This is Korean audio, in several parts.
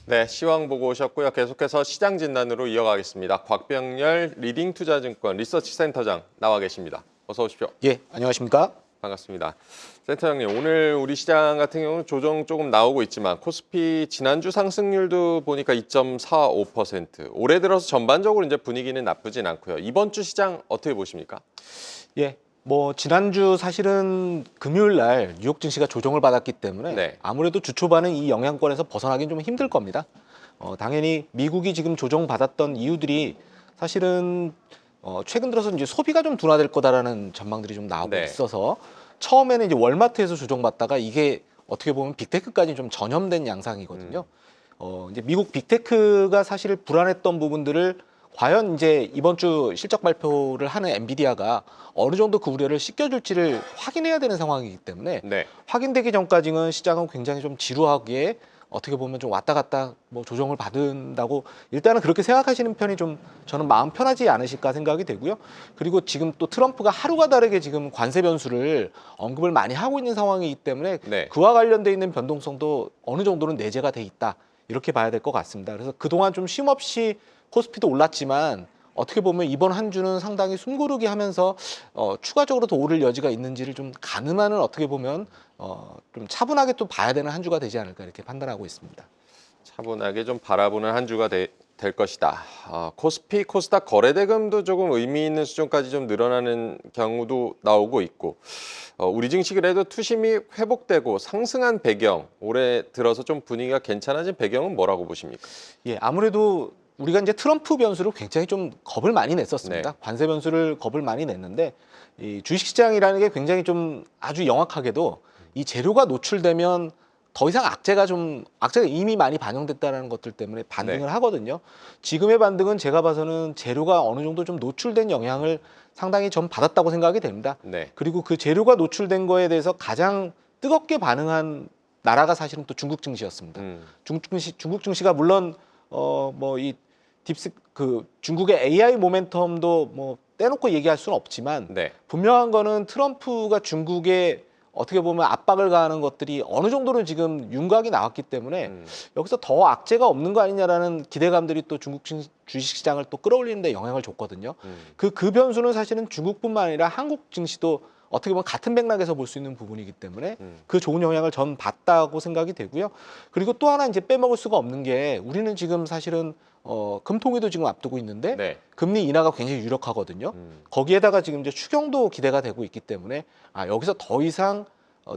네, 시황 보고 오셨고요. 계속해서 시장 진단으로 이어가겠습니다. 곽병렬 리딩투자증권 리서치센터장 나와 계십니다. 어서 오십시오. 예, 안녕하십니까? 반갑습니다. 센터장님, 오늘 우리 시장 같은 경우는 조정 조금 나오고 있지만 코스피 지난주 상승률도 보니까 2.45%. 올해 들어서 전반적으로 이제 분위기는 나쁘진 않고요. 이번 주 시장 어떻게 보십니까? 예, 지난주 사실은 금요일 날 뉴욕 증시가 조정을 받았기 때문에 네. 아무래도 주 초반은 이 영향권에서 벗어나긴 좀 힘들 겁니다. 당연히 미국이 지금 조정받았던 이유들이 사실은 최근 들어서 이제 소비가 좀 둔화될 거다라는 전망들이 좀 나오고 네. 있어서 처음에는 이제 월마트에서 조정받다가 이게 어떻게 보면 빅테크까지 좀 전염된 양상이거든요. 이제 미국 빅테크가 사실 불안했던 부분들을 과연 이제 이번 주 실적 발표를 하는 엔비디아가 어느 정도 그 우려를 씻겨줄지를 확인해야 되는 상황이기 때문에 네. 확인되기 전까지는 시장은 굉장히 좀 지루하게 어떻게 보면 좀 왔다 갔다 조정을 받는다고 일단은 그렇게 생각하시는 편이 좀 저는 마음 편하지 않으실까 생각이 되고요. 그리고 지금 또 트럼프가 하루가 다르게 지금 관세 변수를 언급을 많이 하고 있는 상황이기 때문에 네. 그와 관련돼 있는 변동성도 어느 정도는 내재가 돼 있다. 이렇게 봐야 될 것 같습니다. 그래서 그동안 좀 쉼없이 코스피도 올랐지만 어떻게 보면 이번 한 주는 상당히 숨고르기 하면서 추가적으로 더 오를 여지가 있는지를 좀 가늠하는 어떻게 보면 좀 차분하게 또 봐야 되는 한 주가 되지 않을까 이렇게 판단하고 있습니다. 차분하게 좀 바라보는 한 주가 될 것이다. 코스피, 코스닥 거래대금도 조금 의미 있는 수준까지 좀 늘어나는 경우도 나오고 있고 우리 증시 그래도 투심이 회복되고 상승한 배경, 올해 들어서 좀 분위기가 괜찮아진 배경은 뭐라고 보십니까? 예, 아무래도 우리가 이제 트럼프 변수를 굉장히 좀 겁을 많이 냈었습니다. 네. 관세 변수를 겁을 많이 냈는데 이 주식시장이라는 게 굉장히 좀 아주 영악하게도 이 재료가 노출되면 더 이상 악재가 이미 많이 반영됐다는 것들 때문에 반등을 네. 하거든요. 지금의 반등은 제가 봐서는 재료가 어느 정도 좀 노출된 영향을 상당히 좀 받았다고 생각이 됩니다. 네. 그리고 그 재료가 노출된 거에 대해서 가장 뜨겁게 반응한 나라가 사실은 또 중국 증시였습니다. 중국 증시가 물론 이 딥스 그 중국의 AI 모멘텀도 떼놓고 얘기할 수는 없지만 네. 분명한 거는 트럼프가 중국에 어떻게 보면 압박을 가하는 것들이 어느 정도는 지금 윤곽이 나왔기 때문에 여기서 더 악재가 없는 거 아니냐라는 기대감들이 또 중국 주식시장을 또 끌어올리는 데 영향을 줬거든요. 그 변수는 사실은 중국뿐만 아니라 한국 증시도 어떻게 보면 같은 맥락에서 볼 수 있는 부분이기 때문에 그 좋은 영향을 전 받다고 생각이 되고요. 그리고 또 하나 이제 빼먹을 수가 없는 게 우리는 지금 사실은 금통위도 지금 앞두고 있는데 네. 금리 인하가 굉장히 유력하거든요. 거기에다가 지금 이제 추경도 기대가 되고 있기 때문에 여기서 더 이상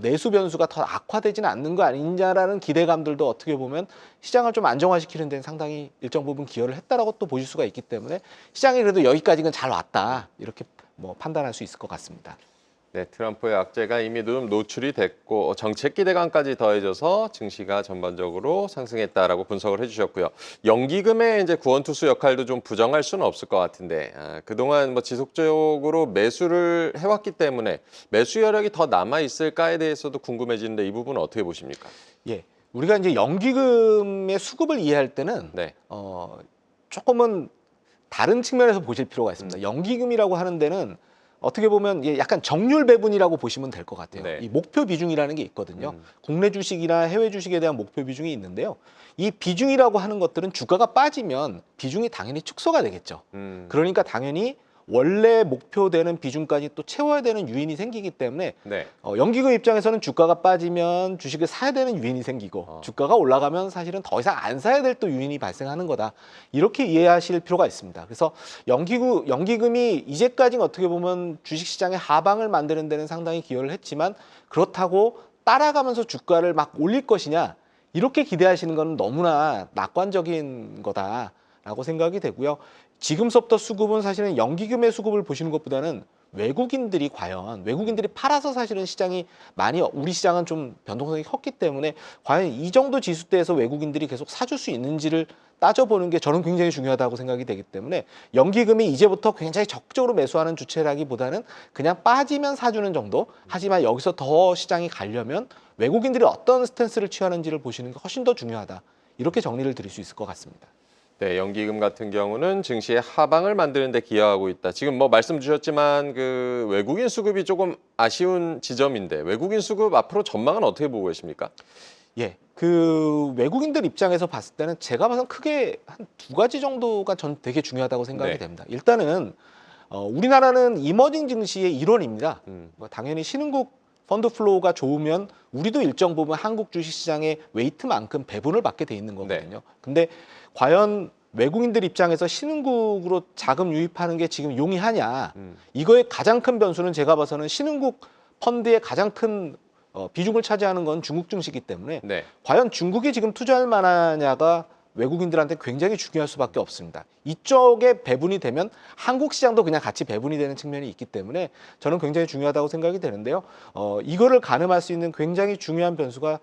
내수 변수가 더 악화되지는 않는 거 아니냐라는 기대감들도 어떻게 보면 시장을 좀 안정화시키는 데는 상당히 일정 부분 기여를 했다라고 또 보실 수가 있기 때문에 시장이 그래도 여기까지는 잘 왔다 이렇게 판단할 수 있을 것 같습니다. 네, 트럼프의 악재가 이미 좀 노출이 됐고 정책 기대감까지 더해져서 증시가 전반적으로 상승했다라고 분석을 해주셨고요. 연기금의 이제 구원투수 역할도 좀 부정할 수는 없을 것 같은데 그동안 지속적으로 매수를 해왔기 때문에 매수 여력이 더 남아 있을까에 대해서도 궁금해지는데 이 부분은 어떻게 보십니까? 예, 우리가 이제 연기금의 수급을 이해할 때는 네. 조금은 다른 측면에서 보실 필요가 있습니다. 연기금이라고 하는 데는 어떻게 보면 약간 정률 배분이라고 보시면 될 것 같아요. 네. 이 목표 비중이라는 게 있거든요. 국내 주식이나 해외 주식에 대한 목표 비중이 있는데요. 이 비중이라고 하는 것들은 주가가 빠지면 비중이 당연히 축소가 되겠죠. 그러니까 당연히 원래 목표되는 비중까지 또 채워야 되는 유인이 생기기 때문에 네. 연기금 입장에서는 주가가 빠지면 주식을 사야 되는 유인이 생기고 주가가 올라가면 사실은 더 이상 안 사야 될 또 유인이 발생하는 거다. 이렇게 이해하실 필요가 있습니다. 그래서 연기금이 이제까지는 어떻게 보면 주식시장의 하방을 만드는 데는 상당히 기여를 했지만 그렇다고 따라가면서 주가를 막 올릴 것이냐 이렇게 기대하시는 건 너무나 낙관적인 거다라고 생각이 되고요. 지금서부터 수급은 사실은 연기금의 수급을 보시는 것보다는 외국인들이 팔아서 사실은 시장이 많이 우리 시장은 좀 변동성이 컸기 때문에 과연 이 정도 지수대에서 외국인들이 계속 사줄 수 있는지를 따져보는 게 저는 굉장히 중요하다고 생각이 되기 때문에 연기금이 이제부터 굉장히 적극적으로 매수하는 주체라기보다는 그냥 빠지면 사주는 정도. 하지만 여기서 더 시장이 가려면 외국인들이 어떤 스탠스를 취하는지를 보시는 게 훨씬 더 중요하다. 이렇게 정리를 드릴 수 있을 것 같습니다. 네, 연기금 같은 경우는 증시의 하방을 만드는 데 기여하고 있다. 지금 말씀 주셨지만 그 외국인 수급이 조금 아쉬운 지점인데 외국인 수급 앞으로 전망은 어떻게 보고 계십니까? 예, 그 외국인들 입장에서 봤을 때는 제가 봐서는 크게 한 두 가지 정도가 전 되게 중요하다고 생각이 네. 됩니다. 일단은 우리나라는 이머징 증시의 일원입니다. 뭐 당연히 신흥국 펀드 플로우가 좋으면 우리도 일정 부분 한국 주식시장의 웨이트만큼 배분을 받게 돼 있는 거거든요. 근데 과연 외국인들 입장에서 신흥국으로 자금 유입하는 게 지금 용이하냐? 이거의 가장 큰 변수는 제가 봐서는 신흥국 펀드의 가장 큰 비중을 차지하는 건 중국 증시이기 때문에 네. 과연 중국이 지금 투자할 만하냐가 외국인들한테 굉장히 중요할 수밖에 없습니다. 이쪽에 배분이 되면 한국 시장도 그냥 같이 배분이 되는 측면이 있기 때문에 저는 굉장히 중요하다고 생각이 되는데요. 이거를 가늠할 수 있는 굉장히 중요한 변수가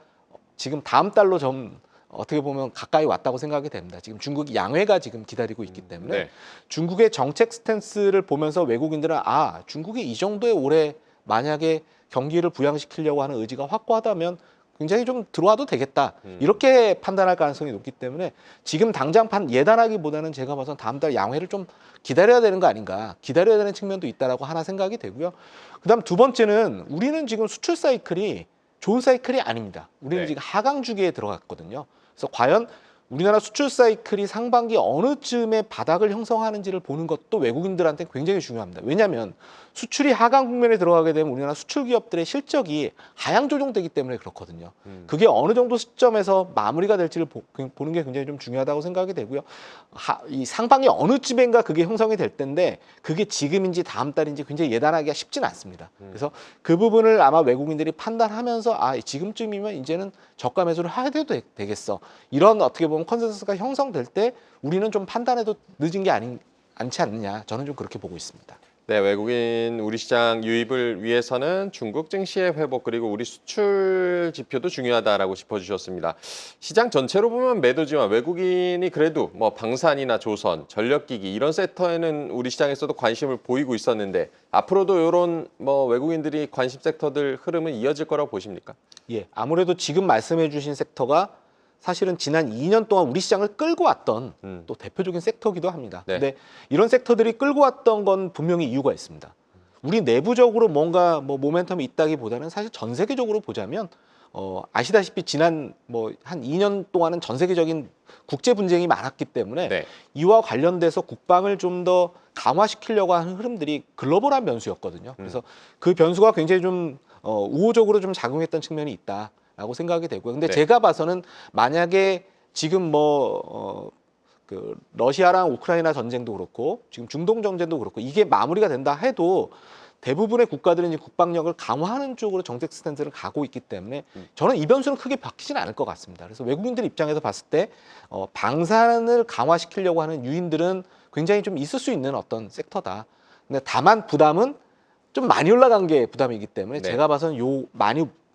지금 다음 달로 좀 어떻게 보면 가까이 왔다고 생각이 됩니다. 지금 중국 양회가 지금 기다리고 있기 때문에 네. 중국의 정책 스탠스를 보면서 외국인들은 중국이 이 정도의 올해 만약에 경기를 부양시키려고 하는 의지가 확고하다면 굉장히 좀 들어와도 되겠다. 이렇게 판단할 가능성이 높기 때문에 지금 당장 예단하기보다는 제가 봐서 다음 달 양회를 좀 기다려야 되는 거 아닌가. 기다려야 되는 측면도 있다라고 하나 생각이 되고요. 그다음 두 번째는 우리는 지금 수출 사이클이 좋은 사이클이 아닙니다. 우리는 네. 지금 하강 주기에 들어갔거든요. 그래서 과연 우리나라 수출 사이클이 상반기 어느 쯤에 바닥을 형성하는지를 보는 것도 외국인들한테 굉장히 중요합니다. 왜냐하면 수출이 하강 국면에 들어가게 되면 우리나라 수출 기업들의 실적이 하향 조정되기 때문에 그렇거든요. 그게 어느 정도 시점에서 마무리가 될지를 보는 게 굉장히 좀 중요하다고 생각이 되고요. 이 상반기 어느 쯤인가 그게 형성이 될 텐데 그게 지금인지 다음 달인지 굉장히 예단하기가 쉽지는 않습니다. 그래서 그 부분을 아마 외국인들이 판단하면서 지금쯤이면 이제는 저가 매수를 해도 되겠어. 이런 어떻게 보면 컨센서스가 형성될 때 우리는 좀 판단해도 늦은 게 않지 않느냐. 저는 좀 그렇게 보고 있습니다. 네, 외국인 우리 시장 유입을 위해서는 중국 증시의 회복 그리고 우리 수출 지표도 중요하다라고 짚어주셨습니다. 시장 전체로 보면 매도지만 외국인이 그래도 뭐 방산이나 조선, 전력기기 이런 섹터에는 우리 시장에서도 관심을 보이고 있었는데 앞으로도 이런 뭐 외국인들이 관심 섹터들 흐름은 이어질 거라고 보십니까? 예, 아무래도 지금 말씀해주신 섹터가 사실은 지난 2년 동안 우리 시장을 끌고 왔던 또 대표적인 섹터기도 합니다. 네. 근데 이런 섹터들이 끌고 왔던 건 분명히 이유가 있습니다. 우리 내부적으로 뭔가 뭐 모멘텀이 있다기보다는 사실 전 세계적으로 보자면 아시다시피 지난 뭐 한 2년 동안은 전 세계적인 국제 분쟁이 많았기 때문에 네. 이와 관련돼서 국방을 좀 더 강화시키려고 하는 흐름들이 글로벌한 변수였거든요. 그래서 그 변수가 굉장히 좀 우호적으로 좀 작용했던 측면이 있다라고 생각이 되고요. 근데 네. 제가 봐서는 만약에 지금 그 러시아랑 우크라이나 전쟁도 그렇고 지금 중동 전쟁도 그렇고 이게 마무리가 된다 해도 대부분의 국가들은 이제 국방력을 강화하는 쪽으로 정책 스탠스를 가고 있기 때문에 저는 이 변수는 크게 바뀌지는 않을 것 같습니다. 그래서 외국인들 입장에서 봤을 때 방산을 강화시키려고 하는 유인들은 굉장히 좀 있을 수 있는 어떤 섹터다. 근데 다만 부담은 좀 많이 올라간 게 부담이기 때문에 네. 제가 봐서는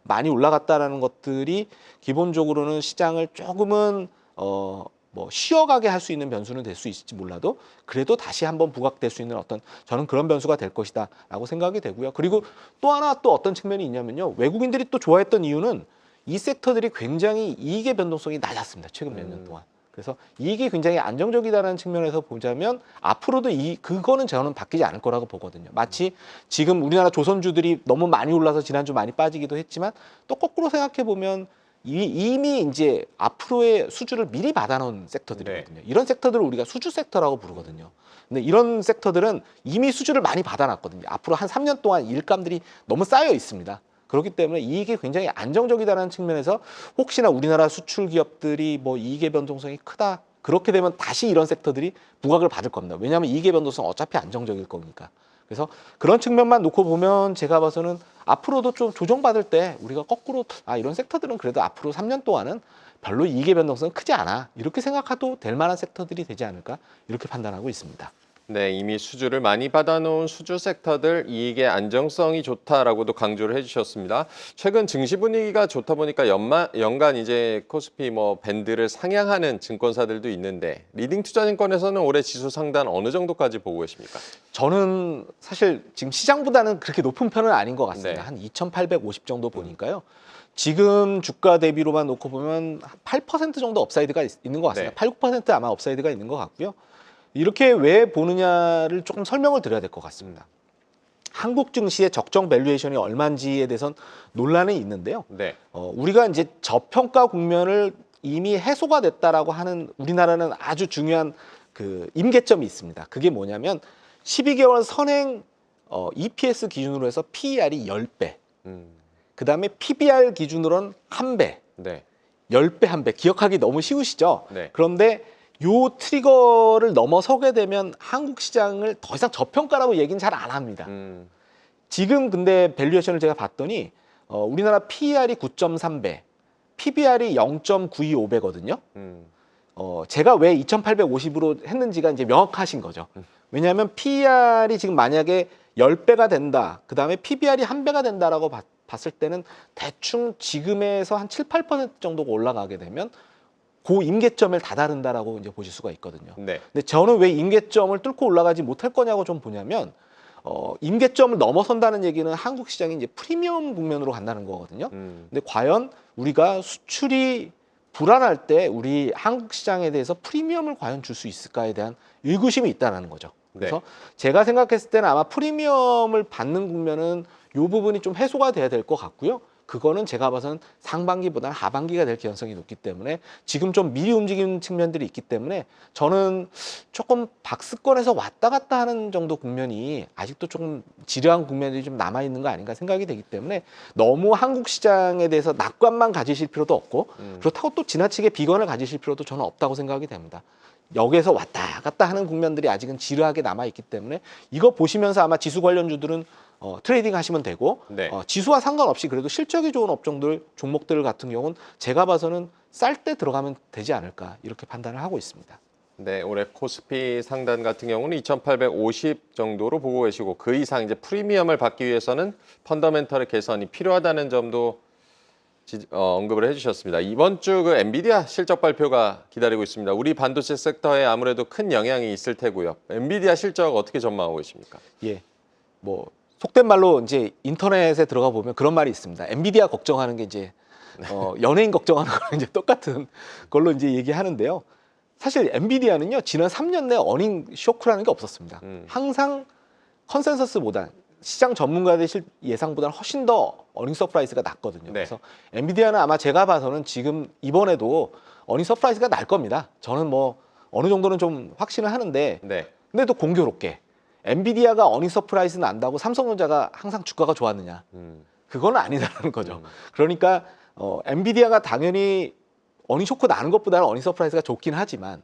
많이 올라갔다라는 것들이 기본적으로는 시장을 조금은 뭐 쉬어가게 할 수 있는 변수는 될 수 있을지 몰라도 그래도 다시 한번 부각될 수 있는 저는 그런 변수가 될 것이다라고 생각이 되고요. 그리고 또 하나 또 어떤 측면이 있냐면요. 외국인들이 또 좋아했던 이유는 이 섹터들이 굉장히 이익의 변동성이 낮았습니다. 최근 몇 년 동안. 그래서 이익이 굉장히 안정적이다라는 측면에서 보자면 앞으로도 그거는 저는 바뀌지 않을 거라고 보거든요. 마치 지금 우리나라 조선주들이 너무 많이 올라서 지난주 많이 빠지기도 했지만 또 거꾸로 생각해 보면 이미 이제 앞으로의 수주를 미리 받아놓은 섹터들이거든요. 이런 섹터들을 우리가 수주 섹터라고 부르거든요. 근데 이런 섹터들은 이미 수주를 많이 받아놨거든요. 앞으로 한 3년 동안 일감들이 너무 쌓여 있습니다. 그렇기 때문에 이익이 굉장히 안정적이다라는 측면에서 혹시나 우리나라 수출 기업들이 뭐 이익의 변동성이 크다. 그렇게 되면 다시 이런 섹터들이 부각을 받을 겁니다. 왜냐하면 이익의 변동성 어차피 안정적일 거니까. 그래서 그런 측면만 놓고 보면 제가 봐서는 앞으로도 좀 조정받을 때 우리가 거꾸로 이런 섹터들은 그래도 앞으로 3년 동안은 별로 이익의 변동성은 크지 않아. 이렇게 생각해도 될 만한 섹터들이 되지 않을까 이렇게 판단하고 있습니다. 네, 이미 수주를 많이 받아놓은 수주 섹터들 이익의 안정성이 좋다라고도 강조를 해주셨습니다. 최근 증시 분위기가 좋다 보니까 연간 이제 코스피 뭐 밴드를 상향하는 증권사들도 있는데 리딩 투자증권에서는 올해 지수 상단 어느 정도까지 보고 계십니까? 저는 사실 지금 시장보다는 그렇게 높은 편은 아닌 것 같습니다. 네. 한 2,850 정도 보니까요. 지금 주가 대비로만 놓고 보면 8% 정도 업사이드가 있는 것 같습니다. 네. 8, 9% 아마 업사이드가 있는 것 같고요. 이렇게 왜 보느냐를 조금 설명을 드려야 될 것 같습니다. 한국 증시의 적정 밸류에이션이 얼마인지에 대해서는 논란이 있는데요. 네. 우리가 이제 저평가 국면을 이미 해소가 됐다라고 하는 우리나라는 아주 중요한 그 임계점이 있습니다. 그게 뭐냐면 12개월 선행 EPS 기준으로 해서 PER이 10배, 그 다음에 PBR 기준으로는 1배, 네. 10배, 1배. 기억하기 너무 쉬우시죠? 네. 그런데 요 트리거를 넘어서게 되면 한국 시장을 더 이상 저평가라고 얘기는 잘 안 합니다. 지금 근데 밸류에이션을 제가 봤더니 우리나라 PER이 9.3배, PBR이 0.925배거든요. 제가 왜 2,850으로 했는지가 이제 명확하신 거죠. 왜냐하면 PER이 지금 만약에 10배가 된다, 그 다음에 PBR이 1배가 된다라고 봤을 때는 대충 지금에서 한 7, 8% 정도가 올라가게 되면 그 임계점을 다다른다라고 이제 보실 수가 있거든요. 네. 근데 저는 왜 임계점을 뚫고 올라가지 못할 거냐고 좀 보냐면 임계점을 넘어선다는 얘기는 한국 시장이 이제 프리미엄 국면으로 간다는 거거든요. 근데 과연 우리가 수출이 불안할 때 우리 한국 시장에 대해서 프리미엄을 과연 줄 수 있을까에 대한 의구심이 있다는 거죠. 그래서 네. 제가 생각했을 때는 아마 프리미엄을 받는 국면은 이 부분이 좀 해소가 돼야 될 것 같고요. 그거는 제가 봐서는 상반기보다는 하반기가 될 가능성이 높기 때문에 지금 좀 미리 움직이는 측면들이 있기 때문에 저는 조금 박스권에서 왔다 갔다 하는 정도 국면이 아직도 조금 지루한 국면이 좀 남아있는 거 아닌가 생각이 되기 때문에 너무 한국 시장에 대해서 낙관만 가지실 필요도 없고 그렇다고 또 지나치게 비관을 가지실 필요도 저는 없다고 생각이 됩니다. 여기에서 왔다 갔다 하는 국면들이 아직은 지루하게 남아있기 때문에 이거 보시면서 아마 지수 관련주들은 트레이딩 하시면 되고 네. 지수와 상관없이 그래도 실적이 좋은 업종들 종목들 같은 경우는 제가 봐서는 쌀 때 들어가면 되지 않을까 이렇게 판단을 하고 있습니다. 네, 올해 코스피 상단 같은 경우는 2,850 정도로 보고 계시고 그 이상 이제 프리미엄을 받기 위해서는 펀더멘털의 개선이 필요하다는 점도 언급을 해주셨습니다. 이번 주 그 엔비디아 실적 발표가 기다리고 있습니다. 우리 반도체 섹터에 아무래도 큰 영향이 있을 테고요. 엔비디아 실적 어떻게 전망하고 계십니까? 예, 뭐 속된 말로 이제 인터넷에 들어가 보면 그런 말이 있습니다. 엔비디아 걱정하는 게 이제 연예인 걱정하는 거랑 이제 똑같은 걸로 이제 얘기하는데요. 사실 엔비디아는요 지난 3년 내 어닝 쇼크라는 게 없었습니다. 항상 컨센서스보다 시장 전문가들 예상보다는 훨씬 더 어닝 서프라이즈가 낮거든요. 네. 그래서 엔비디아는 아마 제가 봐서는 지금 이번에도 어닝 서프라이즈가 날 겁니다. 저는 뭐 어느 정도는 좀 확신을 하는데 네. 근데 또 공교롭게 엔비디아가 어닝 서프라이즈 난다고 삼성전자가 항상 주가가 좋았느냐? 그건 아니다라는 거죠. 그러니까 엔비디아가 당연히 어닝 쇼크 나는 것보다는 어닝 서프라이즈가 좋긴 하지만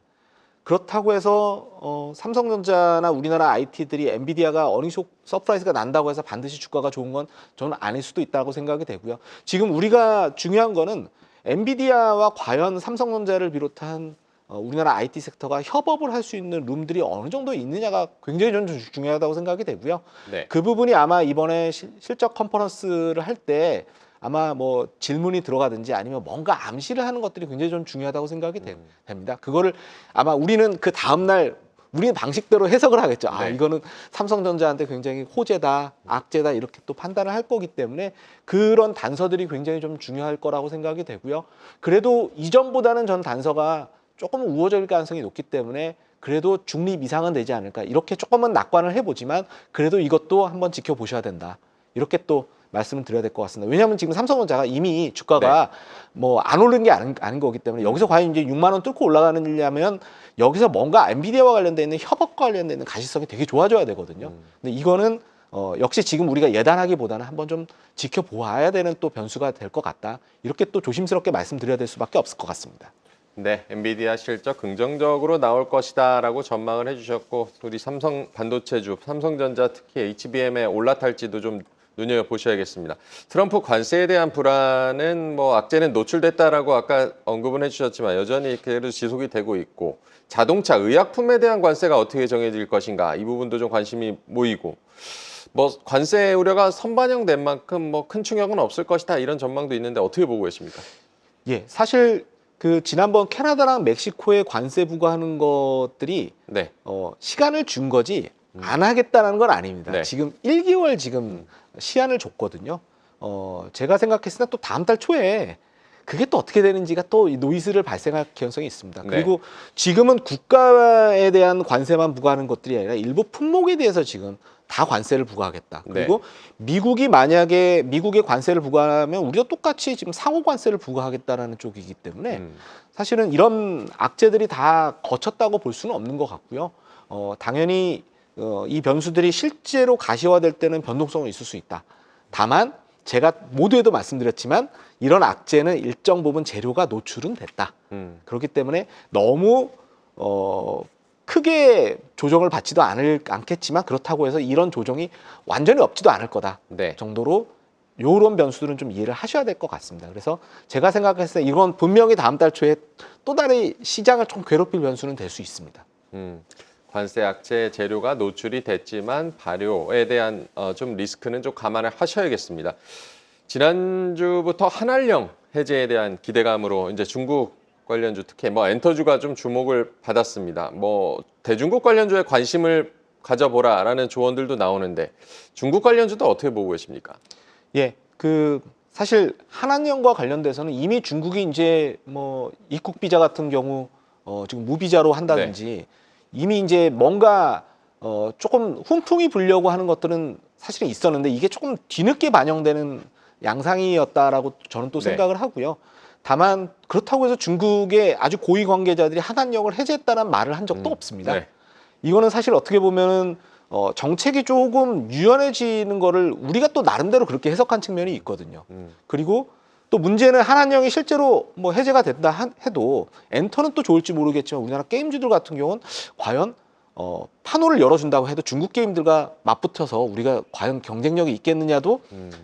그렇다고 해서 삼성전자나 우리나라 IT들이 엔비디아가 어닝 서프라이즈가 난다고 해서 반드시 주가가 좋은 건 저는 아닐 수도 있다고 생각이 되고요. 지금 우리가 중요한 거는 엔비디아와 과연 삼성전자를 비롯한 우리나라 IT 섹터가 협업을 할 수 있는 룸들이 어느 정도 있느냐가 굉장히 좀 중요하다고 생각이 되고요. 네. 그 부분이 아마 이번에 실적 컨퍼런스를 할 때 아마 뭐 질문이 들어가든지 아니면 뭔가 암시를 하는 것들이 굉장히 좀 중요하다고 생각이 됩니다. 그거를 아마 우리는 그 다음날 우리는 방식대로 해석을 하겠죠. 아, 네. 이거는 삼성전자한테 굉장히 호재다, 악재다 이렇게 또 판단을 할 거기 때문에 그런 단서들이 굉장히 좀 중요할 거라고 생각이 되고요. 그래도 이전보다는 전 단서가 조금 우호적일 가능성이 높기 때문에 그래도 중립 이상은 되지 않을까 이렇게 조금은 낙관을 해보지만 그래도 이것도 한번 지켜보셔야 된다. 이렇게 또 말씀을 드려야 될 것 같습니다. 왜냐하면 지금 삼성전자가 이미 주가가 뭐 안 오른 게 아닌 거기 때문에 여기서 과연 이제 6만 원 뚫고 올라가느냐면 여기서 뭔가 엔비디아와 관련돼 있는 협업과 관련돼 있는 가시성이 되게 좋아져야 되거든요. 근데 이거는 역시 지금 우리가 예단하기보다는 한번 좀 지켜보아야 되는 또 변수가 될 것 같다. 이렇게 또 조심스럽게 말씀드려야 될 수밖에 없을 것 같습니다. 네, 엔비디아 실적 긍정적으로 나올 것이다라고 전망을 해주셨고 우리 삼성 반도체주, 삼성전자 특히 HBM에 올라탈지도 좀 눈여보셔야겠습니다. 트럼프 관세에 대한 불안은 뭐 악재는 노출됐다라고 아까 언급은 해주셨지만 여전히 그래도 지속이 되고 있고 자동차, 의약품에 대한 관세가 어떻게 정해질 것인가 이 부분도 좀 관심이 모이고 뭐 관세 우려가 선반영된 만큼 뭐 큰 충격은 없을 것이다 이런 전망도 있는데 어떻게 보고 계십니까? 예, 사실 그 지난번 캐나다랑 멕시코에 관세 부과하는 것들이 네. 시간을 준 거지 안 하겠다는 건 아닙니다. 네. 지금 1개월 지금 시한을 줬거든요. 제가 생각했을 때 또 다음 달 초에 그게 또 어떻게 되는지가 또 노이즈를 발생할 가능성이 있습니다. 네. 그리고 지금은 국가에 대한 관세만 부과하는 것들이 아니라 일부 품목에 대해서 지금 다 관세를 부과하겠다. 네. 그리고 미국이 만약에 미국에 관세를 부과하면 우리가 똑같이 지금 상호 관세를 부과하겠다라는 쪽이기 때문에 사실은 이런 악재들이 다 거쳤다고 볼 수는 없는 것 같고요. 당연히 이 변수들이 실제로 가시화될 때는 변동성은 있을 수 있다. 다만 제가 모두에도 말씀드렸지만 이런 악재는 일정 부분 재료가 노출은 됐다. 그렇기 때문에 너무 크게 조정을 받지도 않겠지만 그렇다고 해서 이런 조정이 완전히 없지도 않을 거다 네. 정도로 요런 변수들은 좀 이해를 하셔야 될 것 같습니다. 그래서 제가 생각했을 때 이건 분명히 다음 달 초에 또 다른 시장을 좀 괴롭힐 변수는 될 수 있습니다. 관세 악재 재료가 노출이 됐지만 발효에 대한 좀 리스크는 좀 감안을 하셔야겠습니다. 지난주부터 한알령 해제에 대한 기대감으로 이제 중국 관련주 특히 뭐 엔터주가 좀 주목을 받았습니다. 뭐 대중국 관련주에 관심을 가져보라라는 조언들도 나오는데 중국 관련주도 어떻게 보고 계십니까? 예, 사실 한한령과 관련돼서는 이미 중국이 이제 뭐 입국 비자 같은 경우 지금 무비자로 한다든지 이미 이제 뭔가 조금 훈풍이 불려고 하는 것들은 사실은 있었는데 이게 조금 뒤늦게 반영되는 양상이었다라고 저는 또 생각을 하고요. 다만 그렇다고 해서 중국의 아주 고위 관계자들이 한한령을 해제했다는 말을 한 적도 없습니다. 네. 이거는 사실 어떻게 보면은 정책이 조금 유연해지는 거를 우리가 또 나름대로 그렇게 해석한 측면이 있거든요. 그리고 또 문제는 한한령이 실제로 뭐 해제가 된다 해도 엔터는 또 좋을지 모르겠지만 우리나라 게임주들 같은 경우는 과연 판호를 열어준다고 해도 중국 게임들과 맞붙어서 우리가 과연 경쟁력이 있겠느냐도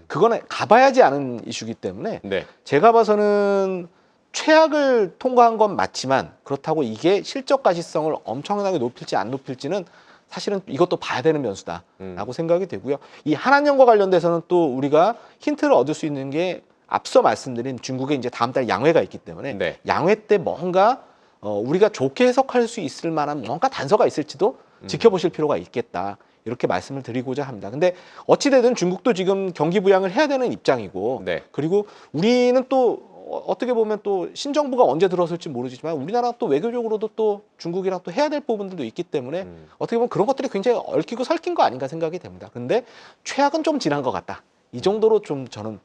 그거는 가봐야지 아는 이슈이기 때문에 네. 제가 봐서는 최악을 통과한 건 맞지만 그렇다고 이게 실적 가시성을 엄청나게 높일지 안 높일지는 사실은 이것도 봐야 되는 변수다라고 생각이 되고요. 이 한한령과 관련돼서는 또 우리가 힌트를 얻을 수 있는 게 앞서 말씀드린 중국에 이제 다음 달 양회가 있기 때문에 네. 양회 때 뭔가 우리가 좋게 해석할 수 있을 만한 뭔가 단서가 있을지도 지켜보실 필요가 있겠다. 이렇게 말씀을 드리고자 합니다. 근데 어찌되든 중국도 지금 경기 부양을 해야 되는 입장이고 네. 그리고 우리는 또 어떻게 보면 또 신정부가 언제 들어설지 모르지만 우리나라 또 외교적으로도 또 중국이랑 또 해야 될 부분들도 있기 때문에 어떻게 보면 그런 것들이 굉장히 얽히고 설킨 거 아닌가 생각이 됩니다. 근데 최악은 좀 지난 것 같다. 이 정도로 좀 저는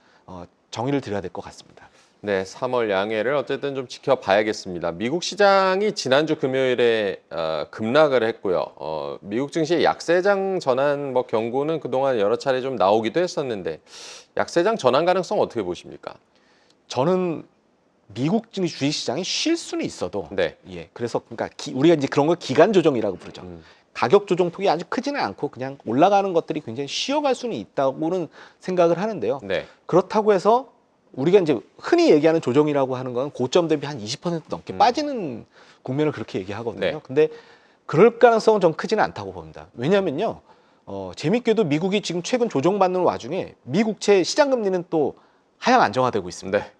정의를 드려야 될 것 같습니다. 네, 3월 양해를 어쨌든 좀 지켜봐야겠습니다. 미국 시장이 지난주 금요일에 급락을 했고요. 미국 증시의 약세장 전환 뭐 경고는 그동안 여러 차례 좀 나오기도 했었는데 약세장 전환 가능성 어떻게 보십니까? 저는 미국 증시 주식시장이 쉴 수는 있어도 네. 예, 그래서 그러니까 우리가 이제 그런 걸 기간 조정이라고 부르죠. 가격 조정폭이 아주 크지는 않고 그냥 올라가는 것들이 굉장히 쉬어갈 수는 있다고는 생각을 하는데요. 네. 그렇다고 해서 우리가 이제 흔히 얘기하는 조정이라고 하는 건 고점 대비 한 20% 넘게 빠지는 국면을 그렇게 얘기하거든요. 네. 근데 그럴 가능성은 좀 크지는 않다고 봅니다. 왜냐면요. 재밌게도 미국이 지금 최근 조정받는 와중에 미국채 시장금리는 또 하향 안정화되고 있습니다. 네.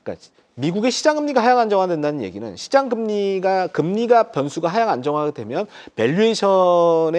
그러니까 미국의 시장금리가 하향 안정화된다는 얘기는 시장금리가 변수가 하향 안정화가 되면 밸류에이션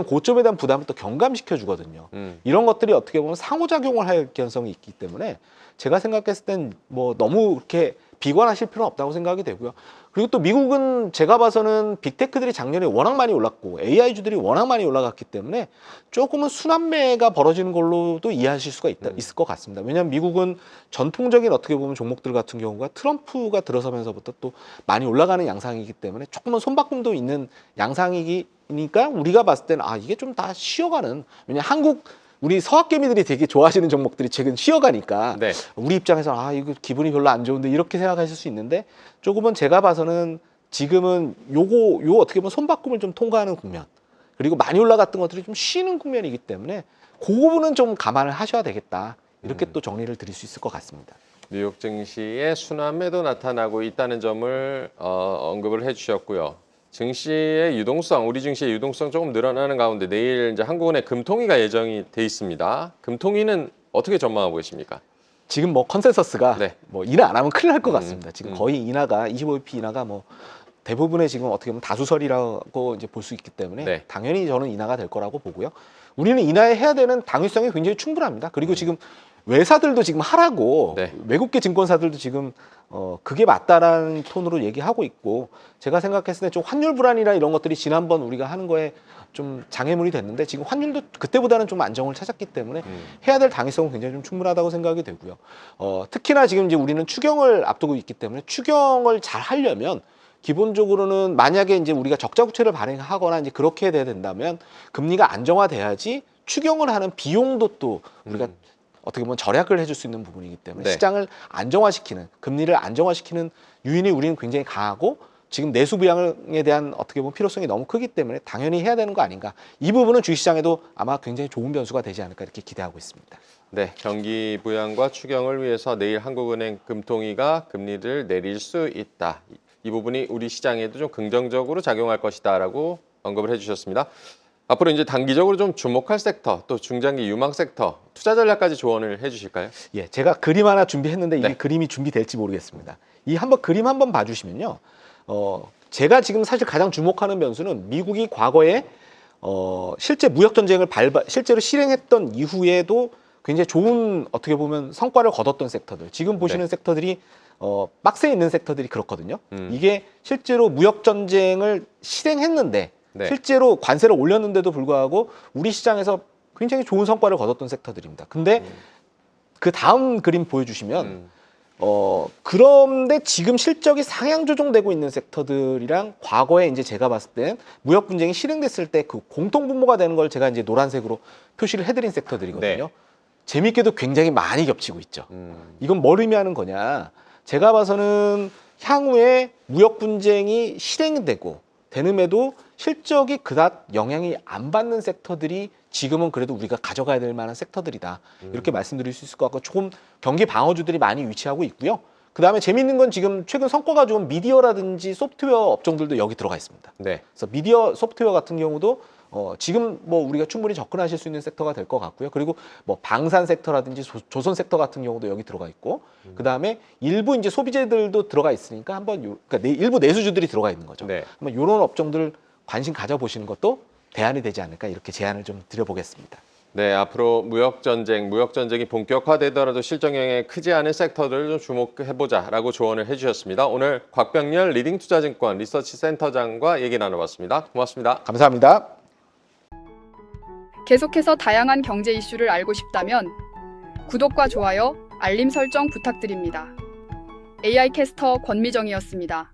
고점에 대한 부담을 또 경감시켜 주거든요. 이런 것들이 어떻게 보면 상호작용을 할 가능성이 있기 때문에 제가 생각했을 땐 뭐 너무 그렇게 비관하실 필요는 없다고 생각이 되고요. 그리고 또 미국은 제가 봐서는 빅테크들이 작년에 워낙 많이 올랐고 AI주들이 워낙 많이 올라갔기 때문에 조금은 순환매가 벌어지는 걸로도 이해하실 수가 있을 것 같습니다. 왜냐하면 미국은 전통적인 어떻게 보면 종목들 같은 경우가 트럼프가 들어서면서부터 또 많이 올라가는 양상이기 때문에 조금은 손바꿈도 있는 양상이니까 우리가 봤을 때는 이게 좀 다 쉬어가는, 왜냐하면 우리 서학개미들이 되게 좋아하시는 종목들이 최근 쉬어가니까 네. 우리 입장에서 이거 기분이 별로 안 좋은데 이렇게 생각하실 수 있는데 조금은 제가 봐서는 지금은 요 어떻게 보면 손바꿈을 좀 통과하는 국면, 그리고 많이 올라갔던 것들이 좀 쉬는 국면이기 때문에 그 부분은 좀 감안을 하셔야 되겠다. 이렇게 또 정리를 드릴 수 있을 것 같습니다. 뉴욕 증시의 순환매도 나타나고 있다는 점을 언급을 해주셨고요. 증시의 유동성, 우리 증시의 유동성 조금 늘어나는 가운데 내일 이제 한국은행 금통위가 예정이 돼 있습니다. 금통위는 어떻게 전망하고 계십니까? 지금 뭐 컨센서스가 네. 뭐 인하 안 하면 큰일 날 것 같습니다. 지금 거의 인하가 25bp 인하가 뭐 대부분의 지금 어떻게 보면 다수설이라고 이제 볼 수 있기 때문에 네. 당연히 저는 인하가 될 거라고 보고요. 우리는 인하해야 되는 당위성이 굉장히 충분합니다. 그리고 지금 외사들도 지금 하라고 네. 외국계 증권사들도 지금 그게 맞다라는 톤으로 얘기하고 있고 제가 생각했을 때 좀 환율 불안이나 이런 것들이 지난번 우리가 하는 거에 좀 장애물이 됐는데 지금 환율도 그때보다는 좀 안정을 찾았기 때문에 해야 될 당위성은 굉장히 좀 충분하다고 생각이 되고요. 특히나 지금 이제 우리는 추경을 앞두고 있기 때문에 추경을 잘 하려면 기본적으로는 만약에 이제 우리가 적자 부채를 발행하거나 이제 그렇게 돼야 된다면 금리가 안정화돼야지 추경을 하는 비용도 또 우리가 어떻게 보면 절약을 해줄 수 있는 부분이기 때문에 네. 시장을 안정화시키는 금리를 안정화시키는 요인이 우리는 굉장히 강하고 지금 내수 부양에 대한 어떻게 보면 필요성이 너무 크기 때문에 당연히 해야 되는 거 아닌가. 이 부분은 주식시장에도 아마 굉장히 좋은 변수가 되지 않을까 이렇게 기대하고 있습니다. 네, 경기 부양과 추경을 위해서 내일 한국은행 금통위가 금리를 내릴 수 있다. 이 부분이 우리 시장에도 좀 긍정적으로 작용할 것이다라고 언급을 해주셨습니다. 앞으로 이제 단기적으로 좀 주목할 섹터, 또 중장기 유망 섹터, 투자 전략까지 조언을 해주실까요? 예, 제가 그림 하나 준비했는데 이게 네. 그림이 준비될지 모르겠습니다. 이 한번 그림 한번 봐주시면요. 제가 지금 사실 가장 주목하는 변수는 미국이 과거에 실제 무역 전쟁을 실제로 실행했던 이후에도 굉장히 좋은 어떻게 보면 성과를 거뒀던 섹터들. 지금 보시는 네. 섹터들이 박스에 있는 섹터들이 그렇거든요. 이게 실제로 무역 전쟁을 실행했는데 네. 실제로 관세를 올렸는데도 불구하고 우리 시장에서 굉장히 좋은 성과를 거뒀던 섹터들입니다. 근데 그 다음 그림 보여주시면 그런데 지금 실적이 상향 조정되고 있는 섹터들이랑 과거에 이제 제가 봤을 땐 무역 분쟁이 실행됐을 때 그 공통 분모가 되는 걸 제가 이제 노란색으로 표시를 해드린 섹터들이거든요. 네. 재밌게도 굉장히 많이 겹치고 있죠. 이건 뭘 의미하는 거냐? 제가 봐서는 향후에 무역 분쟁이 실행되고 되는에도 실적이 그닥 영향이 안 받는 섹터들이 지금은 그래도 우리가 가져가야 될 만한 섹터들이다. 이렇게 말씀드릴 수 있을 것 같고 조금 경기 방어주들이 많이 위치하고 있고요. 그다음에 재밌는 건 지금 최근 성과가 좋은 미디어라든지 소프트웨어 업종들도 여기 들어가 있습니다. 네. 그래서 미디어 소프트웨어 같은 경우도 지금 뭐 우리가 충분히 접근하실 수 있는 sek터가 될 것 같고요. 그리고 뭐 방산 섹터라든지 조선 섹터 같은 경우도 여기 들어가 있고, 그 다음에 일부 이제 소비재들도 들어가 있으니까 한번 그러니까 일부 내수주들이 들어가 있는 거죠. 네. 한번 이런 업종들 관심 가져보시는 것도 대안이 되지 않을까 이렇게 제안을 좀 드려보겠습니다. 네, 앞으로 무역 전쟁이 본격화되더라도 실적 영향이 크지 않은 섹터들을 좀 주목해보자라고 조언을 해주셨습니다. 오늘 곽병렬 리딩투자증권 리서치 센터장과 얘기 나눠봤습니다. 고맙습니다. 감사합니다. 계속해서 다양한 경제 이슈를 알고 싶다면 구독과 좋아요, 알림 설정 부탁드립니다. AI 캐스터 권미정이었습니다.